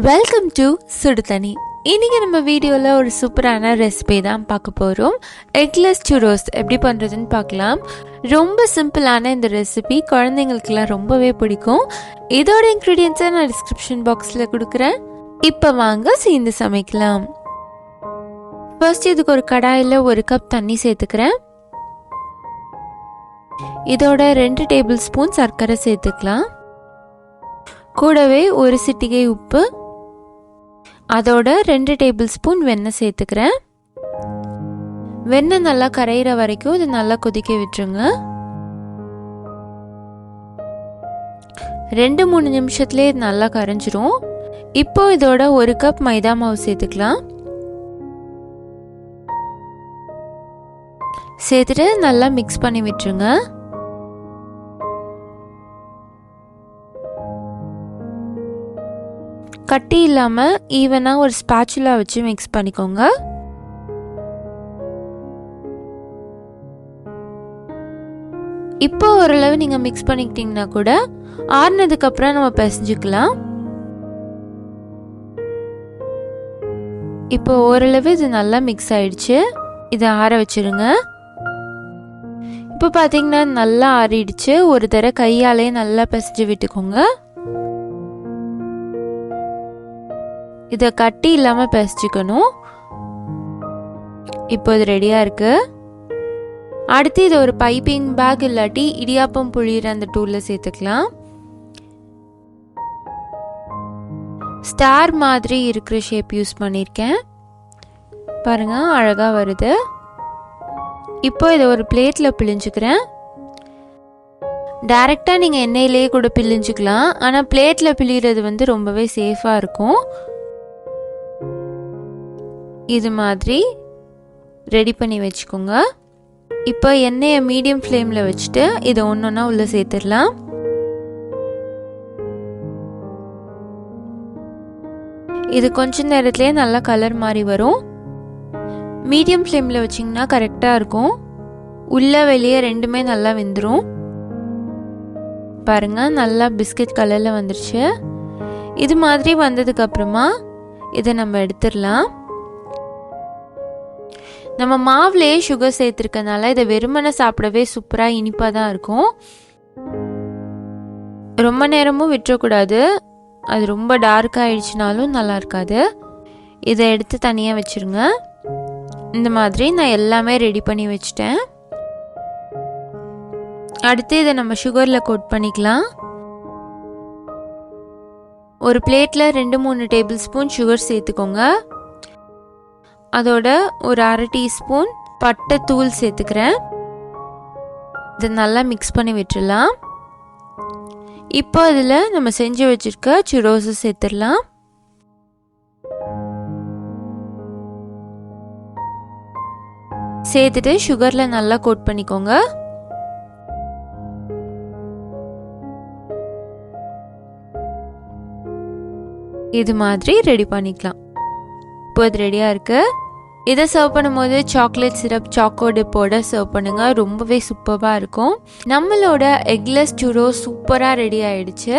Welcome to சுடுதண்ணி. இன்றைக்கி நம்ம வீடியோவில் ஒரு சூப்பரான ரெசிபி தான் பார்க்க போகிறோம். எக்லெஸ் churros எப்படி பண்ணுறதுன்னு பார்க்கலாம். ரொம்ப சிம்பிளான இந்த ரெசிபி குழந்தைங்களுக்கெல்லாம் ரொம்பவே பிடிக்கும். இதோட இன்க்ரீடியன்ஸை நான் டிஸ்கிரிப்ஷன் பாக்ஸில் கொடுக்குறேன். இப்போ வாங்க சேர்ந்து சமைக்கலாம். ஃபர்ஸ்ட் இதுக்கு ஒரு கடாயில் 1 கப் தண்ணி சேர்த்துக்கிறேன். இதோட 2 டேபிள் ஸ்பூன் சர்க்கரை சேர்த்துக்கலாம். கூடவே 1 சிட்டிகை உப்பு, அதோட 2 டேபிள் ஸ்பூன் வெண்ணெய் சேர்த்துக்கிறேன். வெண்ணெய் நல்லா கரையிற வரைக்கும் இது நல்லா கொதிக்க விட்டுருங்க. 2-3 நிமிஷத்துலேயே இது நல்லா கரைஞ்சிரும். இப்போ இதோட 1 கப் மைதா மாவு சேர்த்துக்கலாம். சேர்த்துட்டு நல்லா மிக்ஸ் பண்ணி விட்டுருங்க. கட்டி இல்லாமல் ஈவனாக ஒரு ஸ்பாச்சுலா வச்சு மிக்ஸ் பண்ணிக்கோங்க. இப்போ ஓரளவு நீங்கள் மிக்ஸ் பண்ணிக்கிட்டீங்கன்னா கூட ஆறுனதுக்கப்புறம் நம்ம பிசைஞ்சுக்கலாம். இப்போ ஓரளவு இது நல்லா மிக்ஸ் ஆயிடுச்சு. இதை ஆற வச்சிருங்க. இப்போ பார்த்தீங்கன்னா நல்லா ஆறிடுச்சு. ஒரு தடவை கையாலே நல்லா பிசைஞ்சு விட்டுக்கோங்க. இதை கட்டி இல்லாமல் பிசைச்சிக்கணும். இப்போ இது ரெடியாக இருக்கு. அடுத்து இதை ஒரு பைப்பிங் பேக் இல்லாட்டி இடியாப்பம் புழியிற அந்த டூலில் சேர்த்துக்கலாம். ஸ்டார் மாதிரி இருக்கிற ஷேப் யூஸ் பண்ணியிருக்கேன். பாருங்க, அழகாக வருது. இப்போ இதை ஒரு பிளேட்டில் பிழிஞ்சுக்கிறேன். டைரெக்டாக நீங்கள் எண்ணெயிலே கூட பிழிஞ்சுக்கலாம். ஆனால் பிளேட்டில் பிழிகிறது ரொம்பவே சேஃபாக இருக்கும். இது மாதிரி ரெடி பண்ணி வச்சுக்கோங்க. இப்போ எண்ணெயை மீடியம் ஃப்ளேமில் வச்சுட்டு இதை ஒன்றொன்னா உள்ளே சேர்த்துடலாம். இது கொஞ்ச நேரத்துலேயே நல்லா கலர் மாதிரி வரும். மீடியம் ஃப்ளேமில் வச்சிங்கன்னா கரெக்டாக இருக்கும். உள்ளே வெளியே ரெண்டுமே நல்லா வெந்துடும். பாருங்க, நல்லா பிஸ்கட் கலரில் வந்துருச்சு. இது மாதிரி வந்ததுக்கப்புறமா இதை நம்ம எடுத்துடலாம். நம்ம மாவுலேயே சுகர் சேர்த்துருக்கனால இதை வெறுமனை சாப்பிடவே சூப்பராக இனிப்பாக தான் இருக்கும். ரொம்ப நேரமும் விட்டுறக்கூடாது. அது ரொம்ப டார்க் ஆயிடுச்சுனாலும் நல்லா இருக்காது. இதை எடுத்து தனியாக வச்சுருங்க. இந்த மாதிரி நான் எல்லாமே ரெடி பண்ணி வச்சுட்டேன். அடுத்து இதை நம்ம சுகரில் கோட் பண்ணிக்கலாம். ஒரு பிளேட்டில் 2-3 டேபிள் ஸ்பூன் சுகர் சேர்த்துக்கோங்க. அதோட ஒரு 1/2 டீஸ்பூன் பட்டை தூள் சேர்த்துக்கிறேன். இதை நல்லா மிக்ஸ் பண்ணி விட்டுடலாம். இப்போ இதில் நம்ம செஞ்சு வச்சிருக்க churros சேர்த்துடலாம். சேர்த்துட்டு சுகரில் நல்லா கோட் பண்ணிக்கோங்க. இது மாதிரி ரெடி பண்ணிக்கலாம். இப்போ இது ரெடியாக இருக்கு. இதை சர்வ் பண்ணும்போது சாக்லேட் சிரப் சாக்கோ டிப்போட சர்வ் பண்ணுங்க. ரொம்பவே சூப்பராக இருக்கும். நம்மளோட எக்லெஸ் churros சூப்பராக ரெடி ஆயிடுச்சு.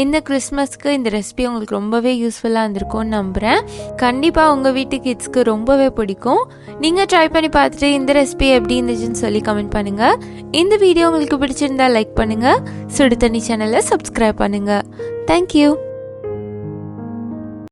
இந்த கிறிஸ்மஸ்க்கு இந்த ரெசிபி உங்களுக்கு ரொம்பவே யூஸ்ஃபுல்லாக இருந்திருக்கும்னு நம்புகிறேன். கண்டிப்பாக உங்கள் வீட்டு கிட்ஸ்க்கு ரொம்பவே பிடிக்கும். நீங்கள் ட்ரை பண்ணி பார்த்துட்டு இந்த ரெசிபி எப்படி இருந்துச்சுன்னு சொல்லி கமெண்ட் பண்ணுங்கள். இந்த வீடியோ உங்களுக்கு பிடிச்சிருந்தா லைக் பண்ணுங்கள். சுடுதண்ணி சேனலை சப்ஸ்கிரைப் பண்ணுங்கள். தேங்க்யூ.